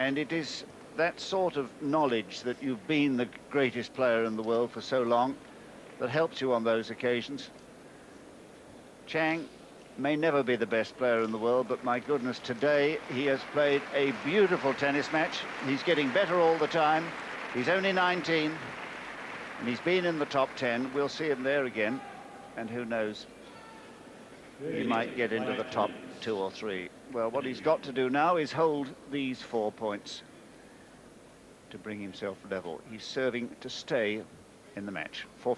And it is that sort of knowledge that you've been the greatest player in the world for so long that helps you on those occasions. Chang may never be the best player in the world, but my goodness, today he has played a beautiful tennis match. He's getting better all the time. He's only 19, and he's been in the top 10. We'll see him there again, and who knows, he might get into the top 2 or 3. Well, what he's got to do now is hold these 4 points to bring himself level. He's serving to stay in the match. 4-5.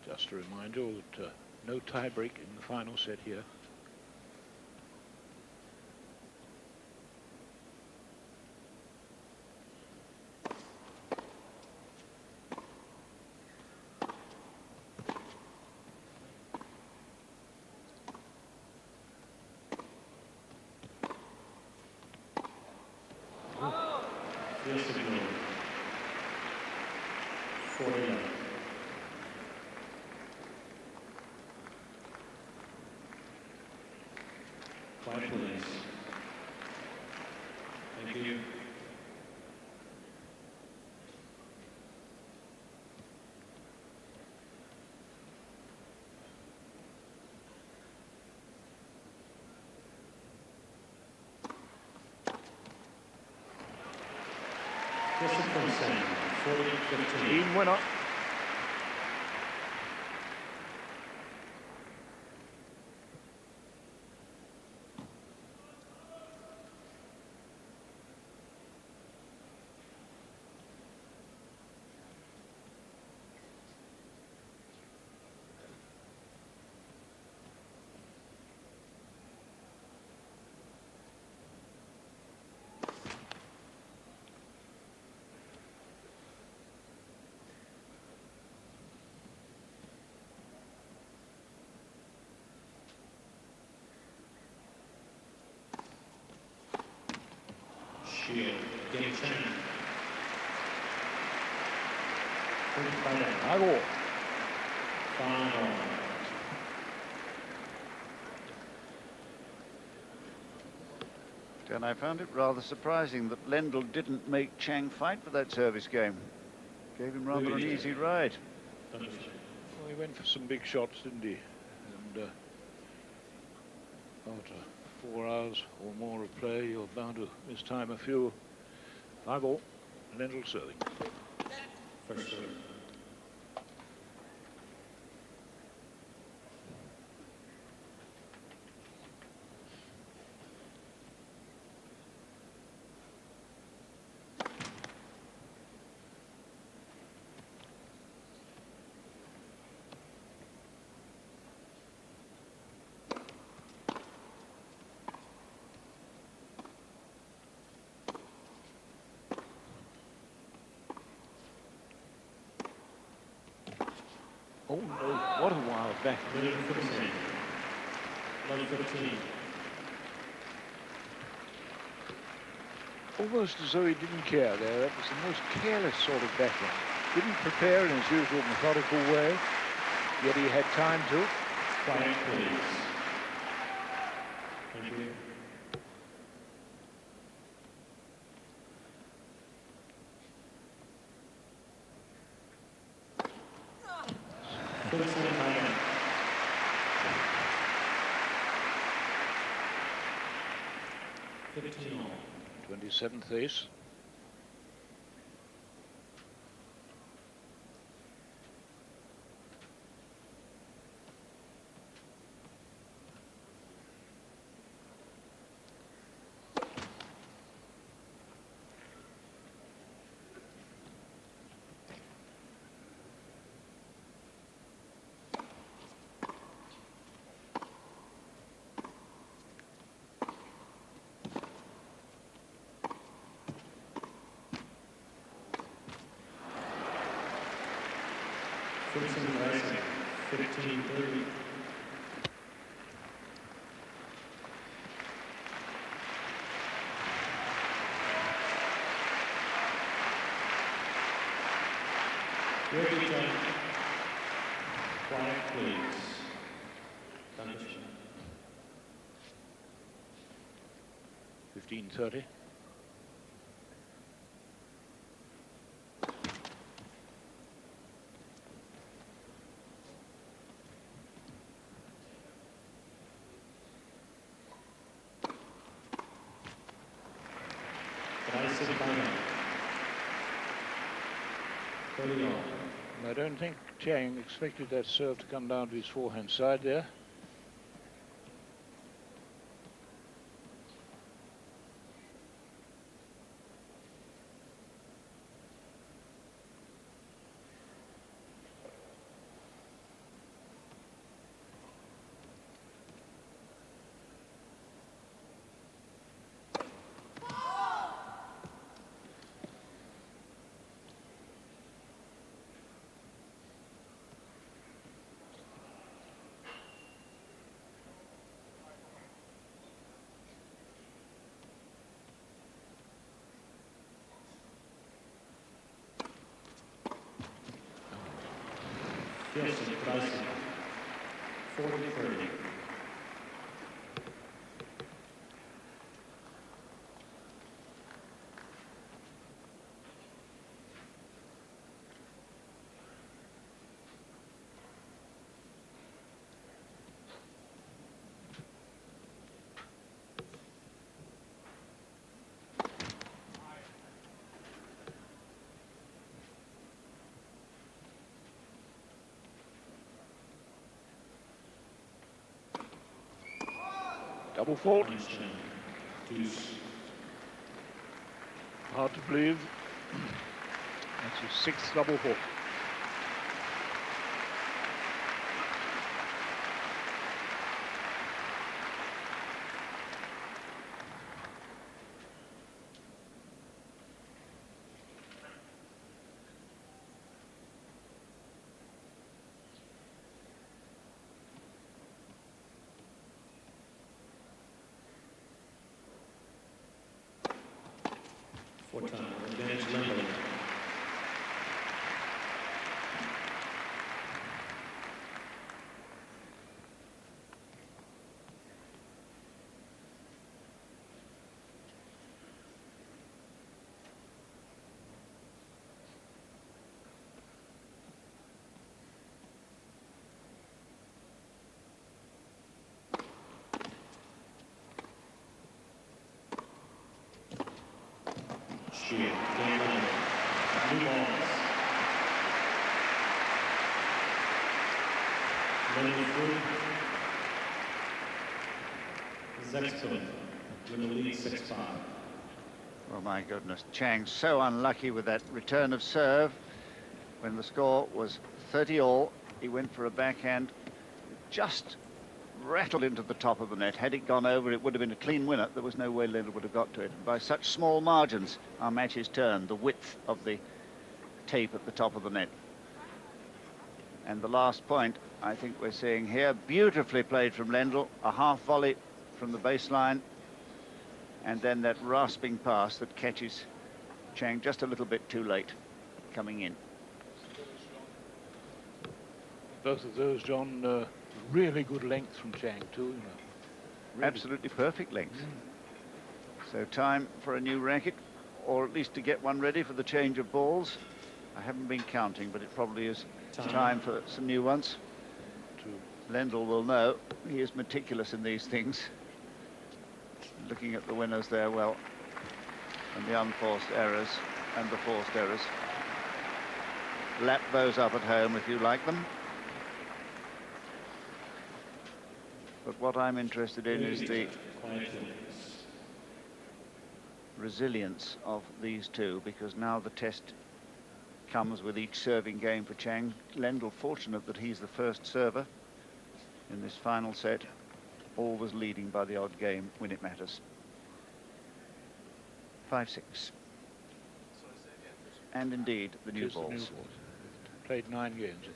Just a reminder that no tie break in the final set here. Thank you. Team winner. And I found it rather surprising that Lendl didn't make Chang fight for that service game. Gave him rather an easy ride. Well, he went for some big shots, didn't he? And after 4 hours or more of play, you're bound to miss time a few. 5-all, Lendl serving. First serve. Oh no, what a wild back. Almost as though he didn't care there. That was the most careless sort of backhand. Didn't prepare in his usual methodical way, yet he had time to. Quiet, please. Thank you. Fifteen. 27th ace. 15-30. Ready, Chang. Quiet, please. Dankeschön. 15-30. I don't think Chang expected that serve to come down to his forehand side there. Yes, 40-30. Double fault. Deuce. Hard to believe. That's his sixth double fault. Time against lendl. New balls. Lendl Zexton with the lead 6-5. Oh my goodness, Chang's so unlucky with that return of serve. When the score was 30-all, he went for a backhand, just rattled into the top of the net. Had it gone over, it would have been a clean winner. There was no way Lendl would have got to it. And by such small margins, our match is turned, the width of the tape at the top of the net. And the last point, I think we're seeing here, beautifully played from Lendl, a half volley from the baseline, and then that rasping pass that catches Chang just a little bit too late coming in. Both of those, John, really good length from Chang too, you know. Really. Absolutely perfect length. So time for a new racket, or at least to get one ready for the change of balls. I haven't been counting, but it probably is time for some new ones. Lendl will know. He is meticulous in these things. Looking at the winners there, well, and the unforced errors and the forced errors. Lap those up at home if you like them. But what I'm interested in is the resilience of these two, because now the test comes with each serving game for Chang. Lendl fortunate that he's the first server in this final set, always leading by the odd game when it matters. 5-6. And indeed the new balls. Played 9 games.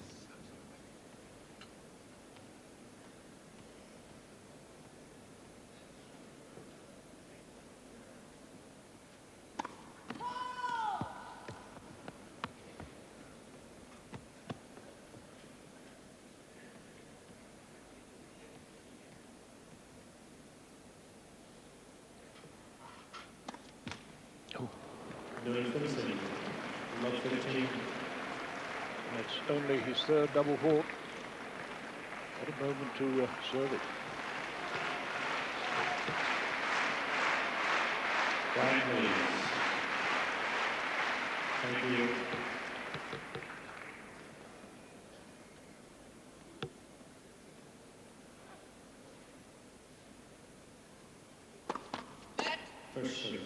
Winner 15. Love 15. That's only his third double fault. What a moment to serve it. Quiet, please. Thank you. First serve.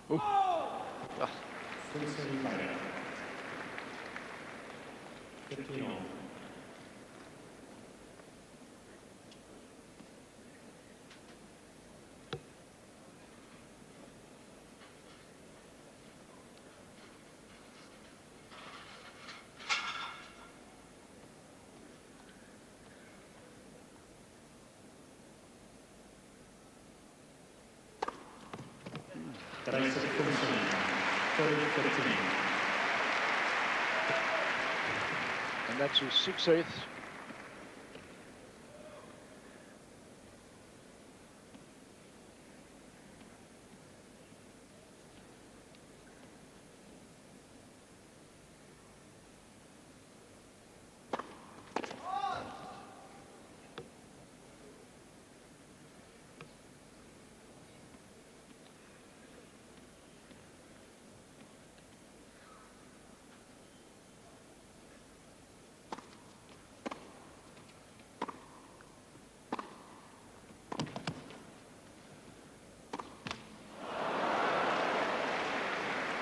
Full serve fire. 15 all. Tries to full serve. 30-15. And that's his 6/8.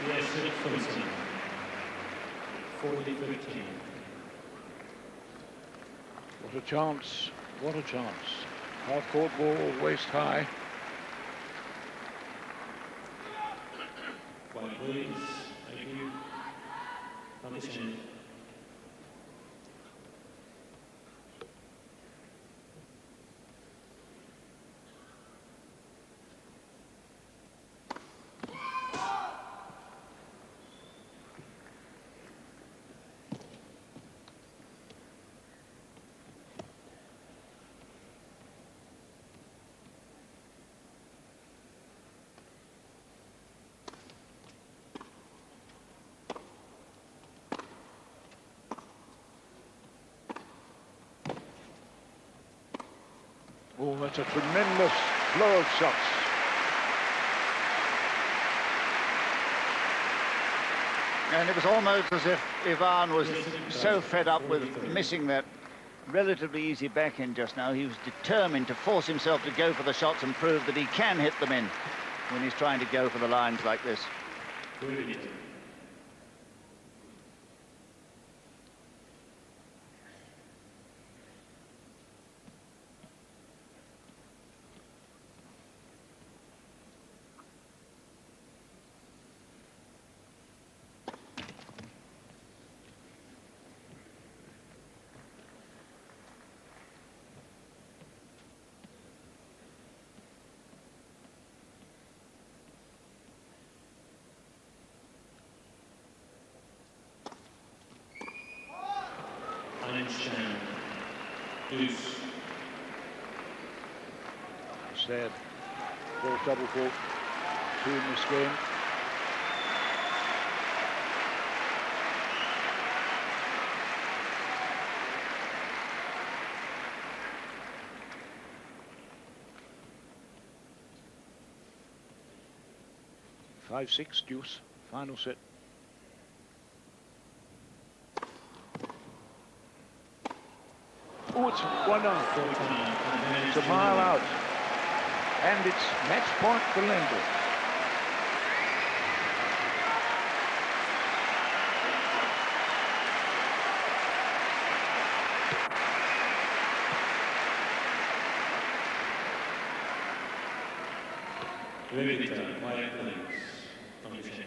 Yes, full serve. 40-15. What a chance. What a chance. Half-court ball, waist high. Quiet, please. Thank you. Condition. Oh, that's a tremendous flow of shots. And it was almost as if Ivan was so fed up with missing that relatively easy backhand just now. He was determined to force himself to go for the shots and prove that he can hit them in when he's trying to go for the lines like this. Brilliant. Chang. Deuce. Sad. Fourth double fault. 2 in this game. Five, 6 deuce. Final set. Oh, it's 1-0. It's a mile out. And it's match point for Lendl. Victor, quiet please. Condition.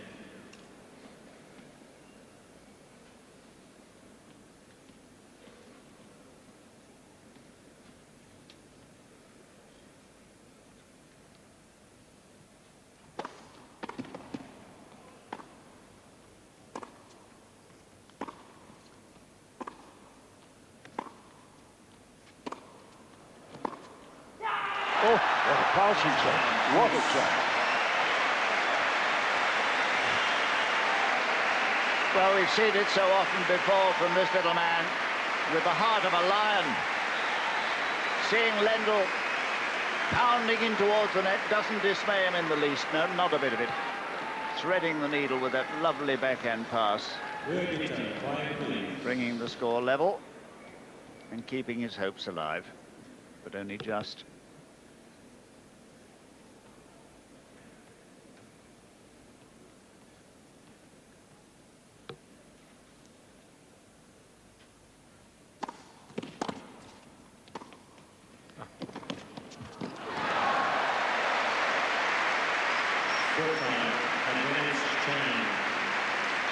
Pulsing shot. What a shot. Well, we've seen it so often before from this little man, with the heart of a lion. Seeing Lendl pounding in towards the net doesn't dismay him in the least. No, not a bit of it. Threading the needle with that lovely backhand pass. Bringing the score level and keeping his hopes alive, but only just.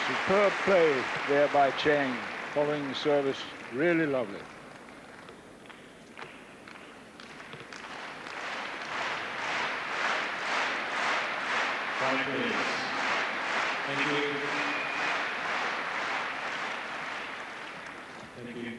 Superb play there by Chang, following the service, really lovely. Thank you. Thank you.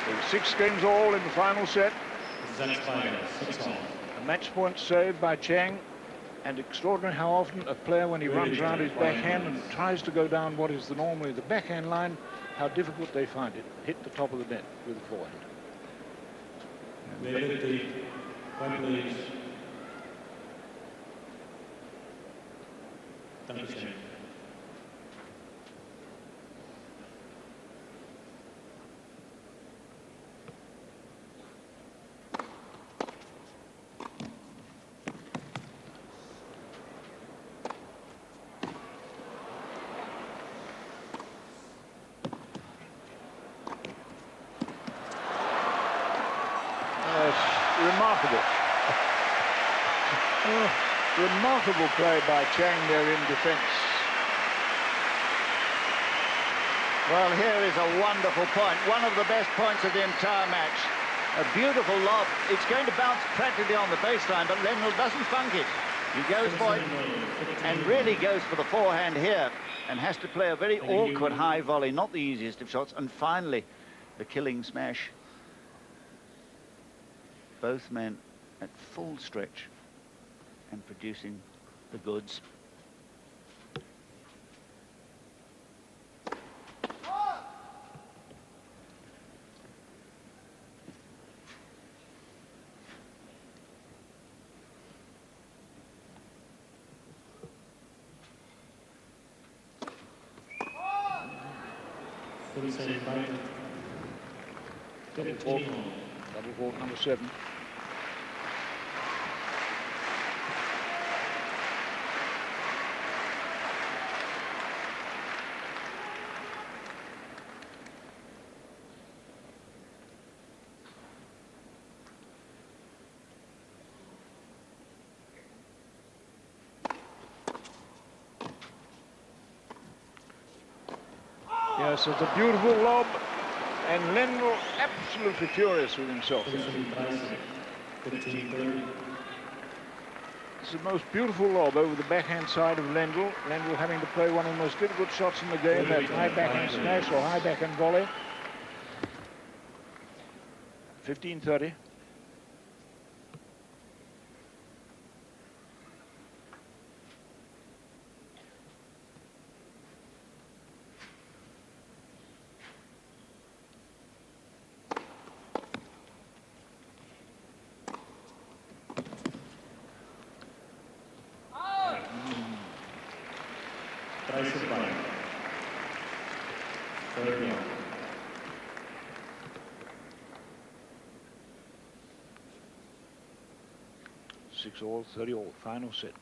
So 6 games all in the final set. A match point saved by Chang, and extraordinary how often a player, when he runs around his backhand and tries to go down what is normally the backhand line, how difficult they find it. Hit the top of the net with the forehand. Please. Thank you, Chang. Remarkable. Remarkable play by Chang there in defence. Well, here is a wonderful point, one of the best points of the entire match. A beautiful lob. It's going to bounce practically on the baseline, but Lendl doesn't funk it. He goes for it and really goes for the forehand here, and has to play a very awkward high volley, not the easiest of shots, and finally the killing smash. Both men at full stretch and producing the goods. Double fault number 7. Yes, it's a beautiful lob, and Lendl absolutely furious with himself. It's the most beautiful lob over the backhand side of Lendl. Lendl having to play one of the most difficult shots in the game, that high backhand smash or high backhand volley. 15-30. 6-all, 30-all, final set.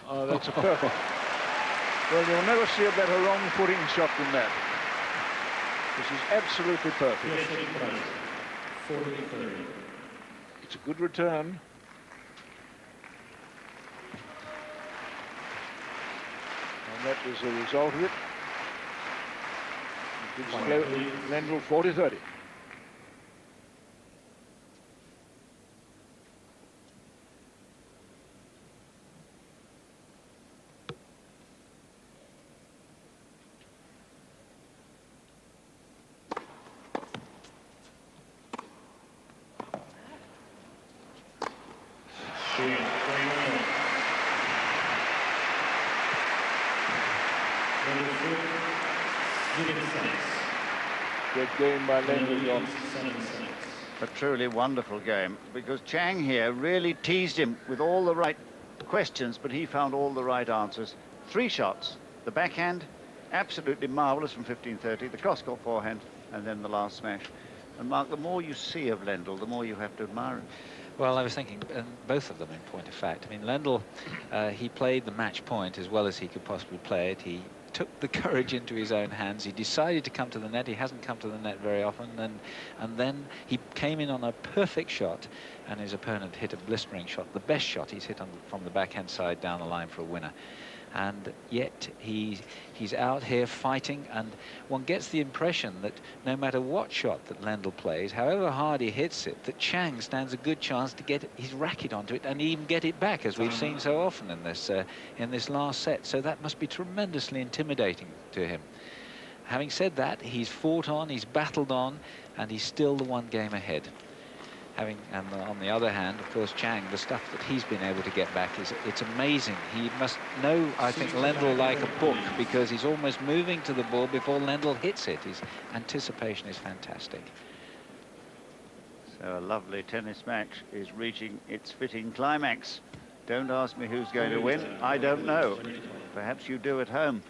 Oh, that's a perfect. Well, you'll never see a better wrong footing shot than that. This is absolutely perfect. It's a good return. And that is the result of it. It gives Lendl 40-30. Good game by Lendl. A truly wonderful game, because Chang here really teased him with all the right questions, but he found all the right answers. 3 shots, the backhand, absolutely marvellous from 15-30, the cross-court forehand, and then the last smash. And Mark, the more you see of Lendl, the more you have to admire him. Well, I was thinking, both of them in point of fact. I mean, Lendl, he played the match point as well as he could possibly play it. He took the courage into his own hands. He decided to come to the net. He hasn't come to the net very often. And then he came in on a perfect shot, and his opponent hit a blistering shot, the best shot he's hit from the backhand side down the line for a winner. And yet he's out here fighting, and one gets the impression that no matter what shot that Lendl plays, however hard he hits it, that Chang stands a good chance to get his racket onto it and even get it back, as we've seen so often in this last set. So that must be tremendously intimidating to him. Having said that, he's fought on, he's battled on, and he's still the 1 game ahead. And on the other hand, of course, Chang, the stuff that he's been able to get back it's amazing. He must know, I think, Lendl like a book, because he's almost moving to the ball before Lendl hits it. His anticipation is fantastic. So a lovely tennis match is reaching its fitting climax. Don't ask me who's going to win. I don't know. Perhaps you do at home.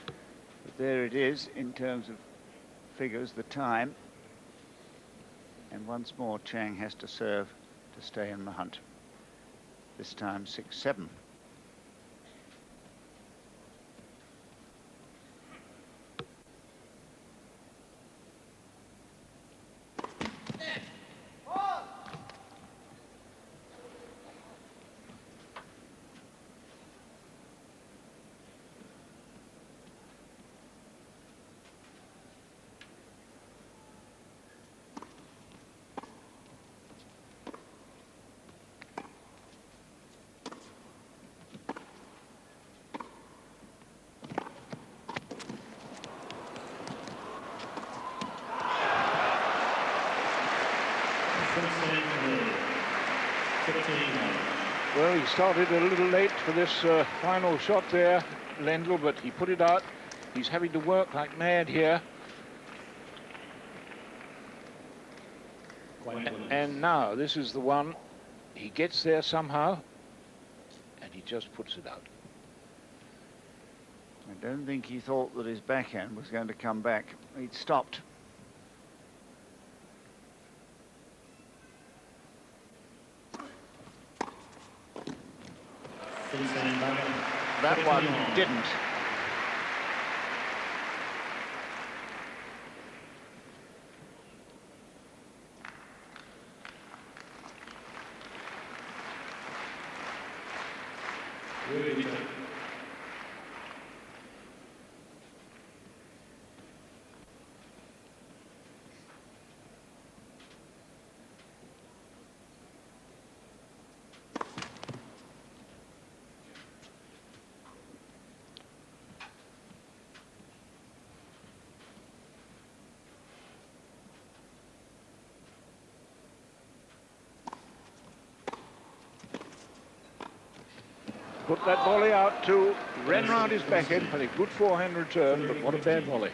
But there it is in terms of figures, the time. And once more, Chang has to serve to stay in the hunt. This time 6-7. Well, he started a little late for this final shot there, Lendl, but he put it out. He's having to work like mad here. And now, this is the one. He gets there somehow, and he just puts it out. I don't think he thought that his backhand was going to come back. He'd stopped. That one didn't. put that volley out too. Ran round his backhand, played a good forehand return, but what a bad volley.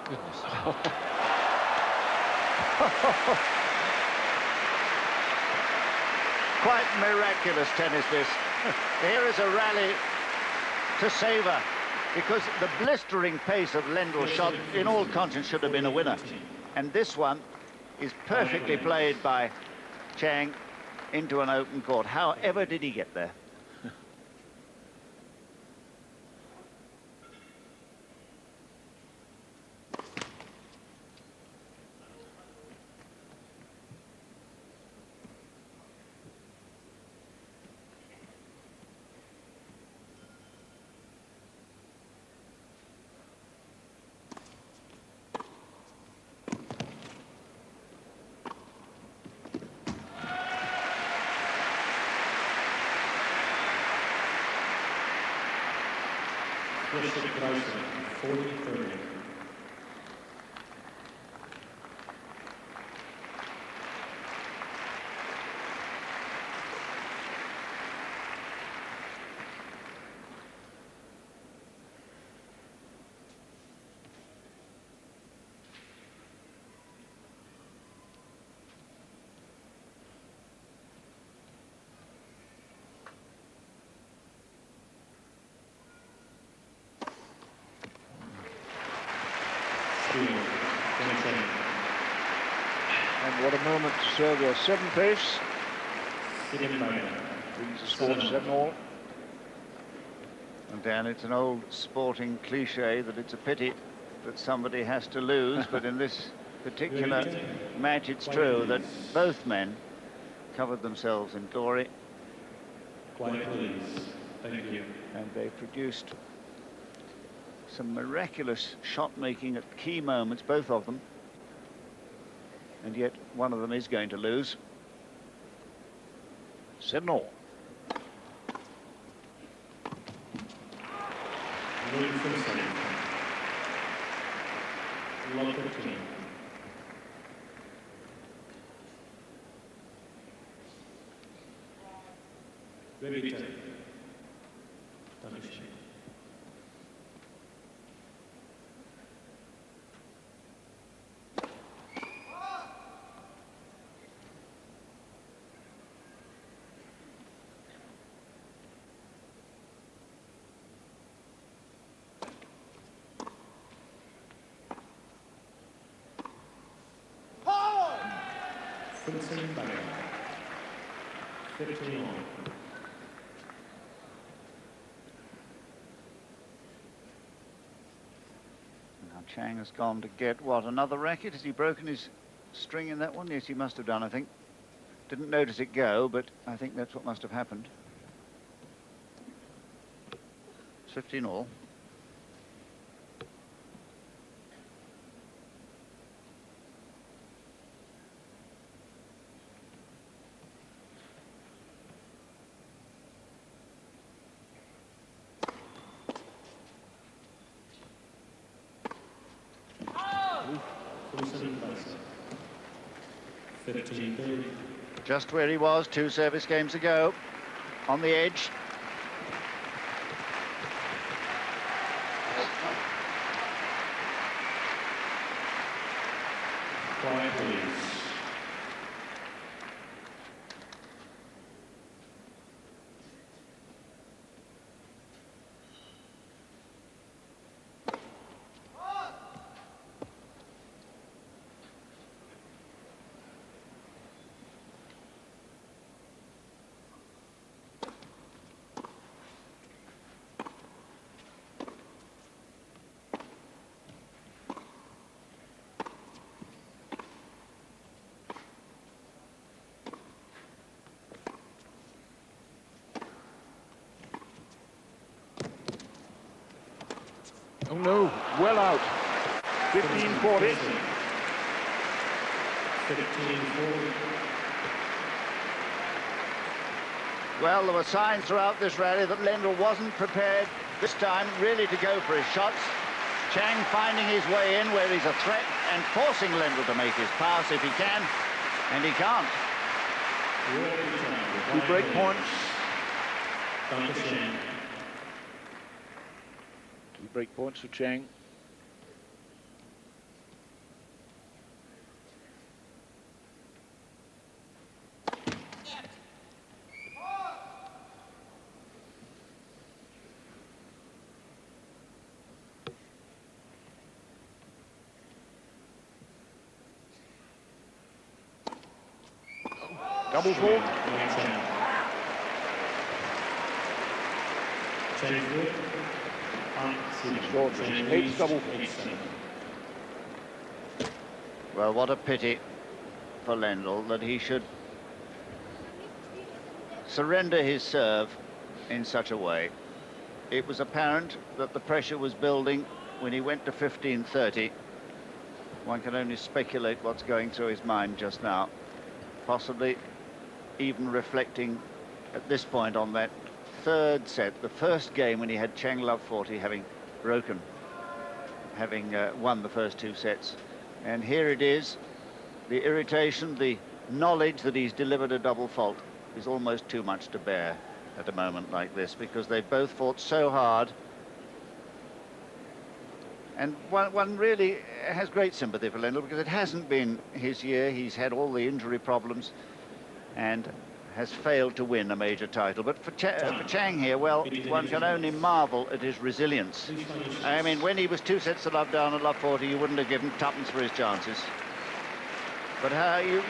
Goodness. Quite miraculous tennis, this. Here is a rally to savour, because the blistering pace of Lendl's shot, in all conscience, should have been a winner. And this one is perfectly played by Chang into an open court. However did he get there? Christian Kreisler, 40-30. And what a moment to serve your 7th ace. Brings the score to 7-all. And Dan, it's an old sporting cliche that it's a pity that somebody has to lose, but in this particular match it's true that both men covered themselves in glory. Quiet, please. Thank you. And they produced some miraculous shot-making at key moments, both of them. And yet one of them is going to lose. 7-all. Very tight. Punish. Vincent Bayer. 15 on. Now Chang has gone to get, what, another racket? Has he broken his string in that one? Yes, he must have done, I think. Didn't notice it go, but I think that's what must have happened. It's 15 all. Just where he was 2 service games ago, on the edge. Quiet, please. Oh no, well out. 15-40. 15-40. Well, there were signs throughout this rally that Lendl wasn't prepared this time really to go for his shots. Chang finding his way in where he's a threat and forcing Lendl to make his pass if he can, and he can't. 2 break points. 2 break points for Chang. Double fault. Hates double fault. Well, what a pity for Lendl that he should surrender his serve in such a way. It was apparent that the pressure was building when he went to 15-30. One can only speculate what's going through his mind just now. Possibly even reflecting at this point on that third set, the first game when he had Chang love 40, having won the first 2 sets. And here it is, the irritation, the knowledge that he's delivered a double fault is almost too much to bear at a moment like this, because they both fought so hard. And one really has great sympathy for Lendl, because it hasn't been his year. He's had all the injury problems and has failed to win a major title. But for Chang here, well, one can only marvel at his resilience. I mean, when he was 2 sets to love down at love 40, you wouldn't have given tuppence for his chances. But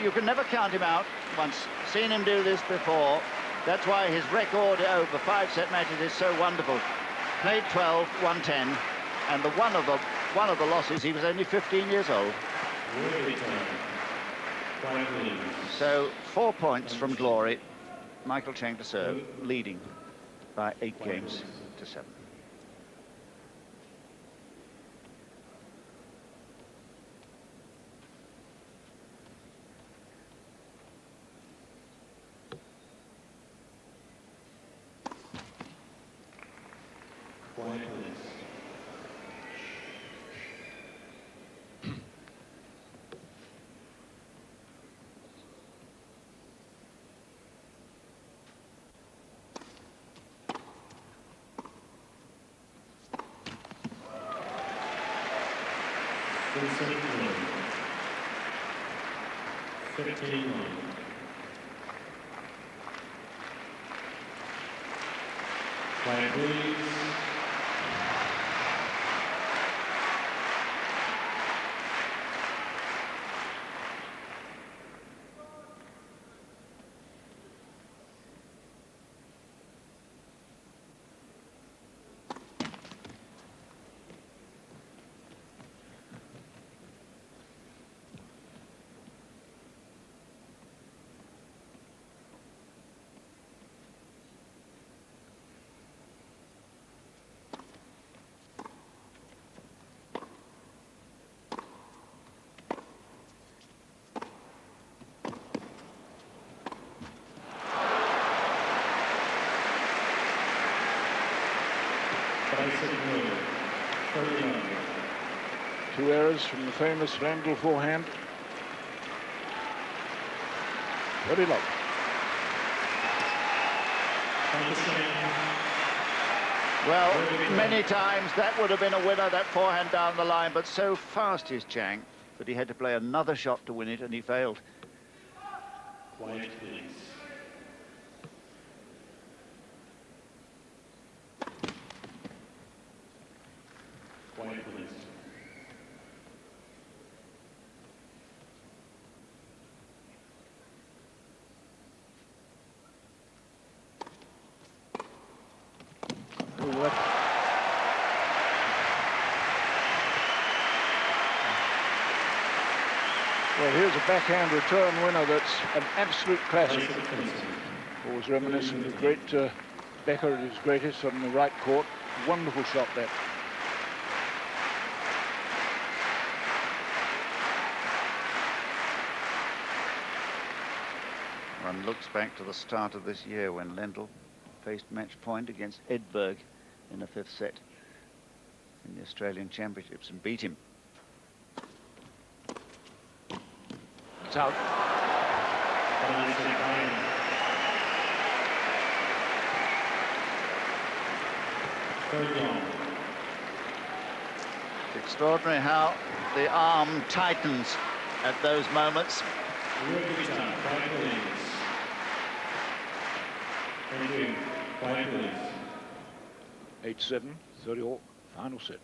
you can never count him out. Once seen him do this before. That's why his record over 5-set matches is so wonderful. Played 12, won 10, and one of the losses, he was only 15 years old. So 4 points from glory. Michael Chang to serve, leading by 8 games to 7. Quiet, please. Two errors from the famous Lendl forehand. Very low. Well, many times that would have been a winner, that forehand down the line, but so fast is Chang that he had to play another shot to win it, and he failed. Quiet, please. Quiet, please. Well, here's a backhand return winner that's an absolute classic. Always reminiscent of great Becker at his greatest on the right court. Wonderful shot that. looks back to the start of this year when Lendl faced match point against Edberg in the 5th set in the Australian Championships and beat him. It's out. It's extraordinary how the arm tightens at those moments. 8-7, 30-all, final set.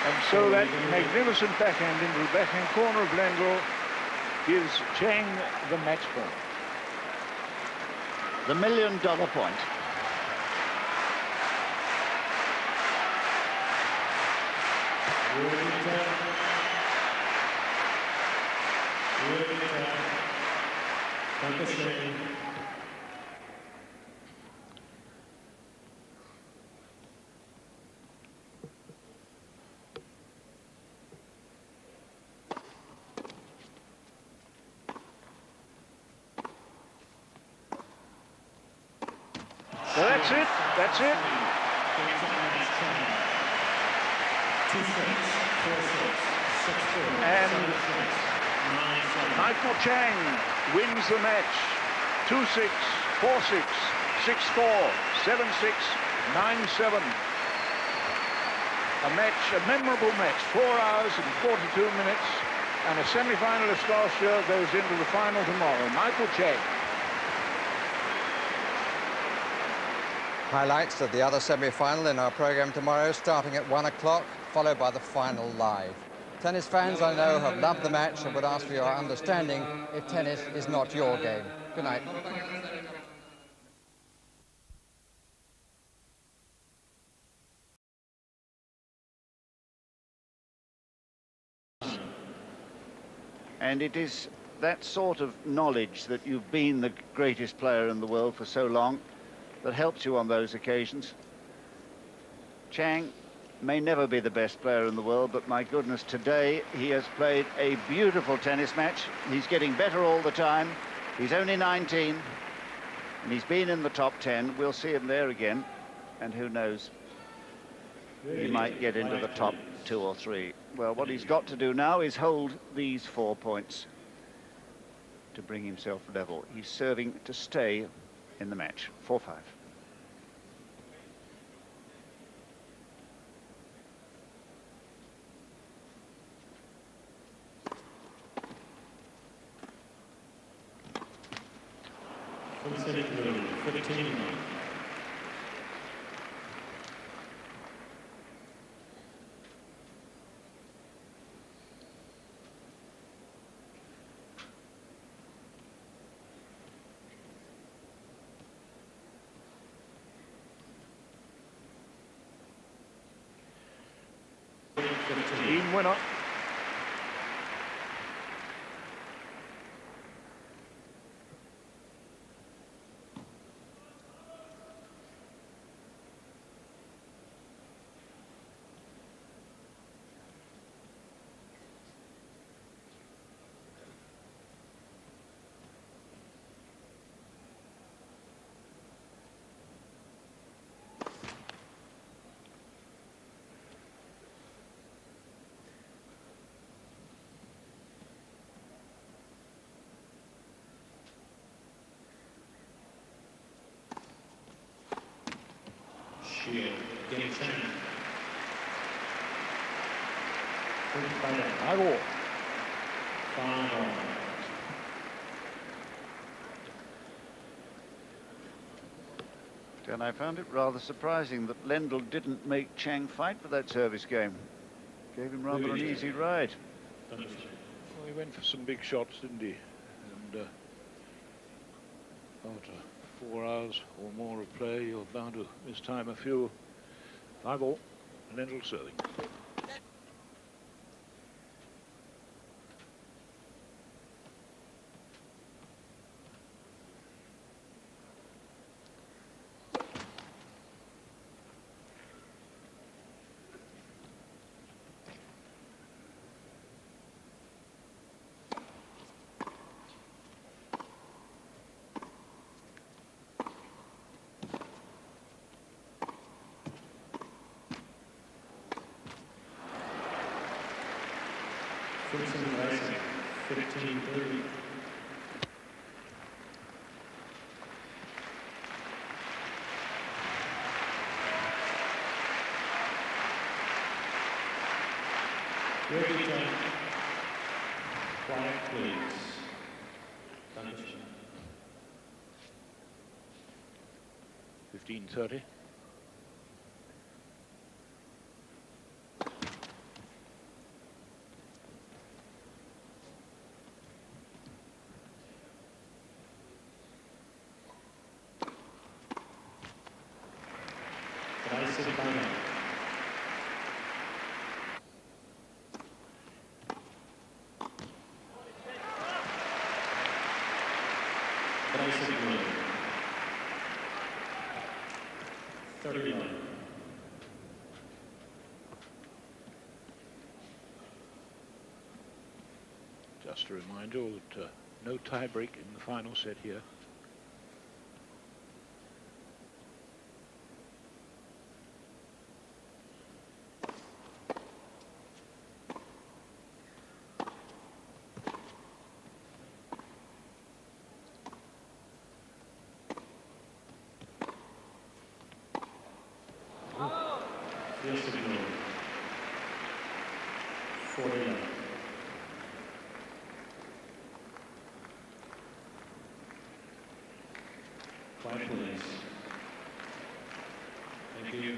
And so that magnificent backhand into the backhand corner of Lendl gives Chang the match point. The $1 million point. So that's it. That's it. And Michael Chang wins the match. 2-6, 4-6, 6-4, 7-6, 9-7. A memorable match. 4 hours and 42 minutes. And a semi-finalist last year goes into the final tomorrow. Michael Chang. Highlights of the other semi-final in our program tomorrow, starting at 1 o'clock, followed by the final live. Tennis fans, I know, have loved the match and would ask for your understanding if tennis is not your game. Good night. And it is that sort of knowledge that you've been the greatest player in the world for so long that helps you on those occasions. Chang may never be the best player in the world, but my goodness, today he has played a beautiful tennis match. He's getting better all the time. He's only 19, and he's been in the top 10. We'll see him there again, and who knows, he might get into the top 2 or 3. Well, what he's got to do now is hold these 4 points to bring himself level. He's serving to stay in the match. 4-5. Team winner. And I found it rather surprising that Lendl didn't make Chang fight for that service game. Gave him rather an easy ride. Well, he went for some big shots, didn't he? And after 4 hours or more of play, you're bound to mistime a few. 5-all, Lendl serving. 15-30. Ready, time. Quiet, please. Dankeschön. 15-30. Just a reminder that no tie break in the final set here. Yes, 49. Quiet, please. Thank you.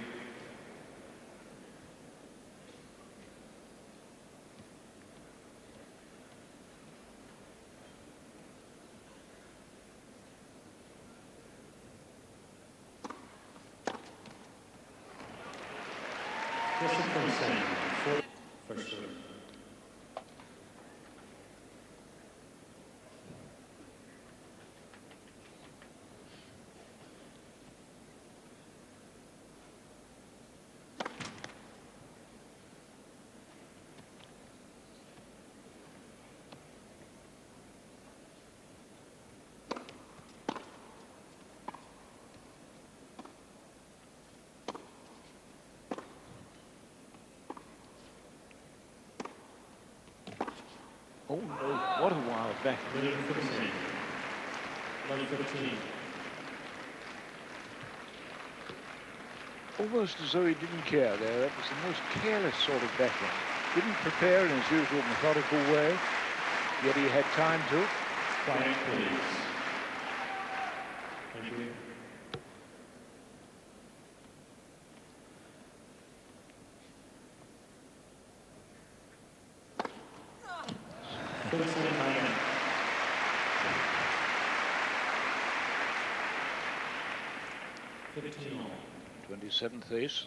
Just a consent. First serve. Oh no, what a wild back. 15. Almost as though he didn't care there. That was the most careless sort of backhand. Didn't prepare in his usual methodical way, yet he had time to. Quiet, please. Thank you. Fifteen all. 27th ace.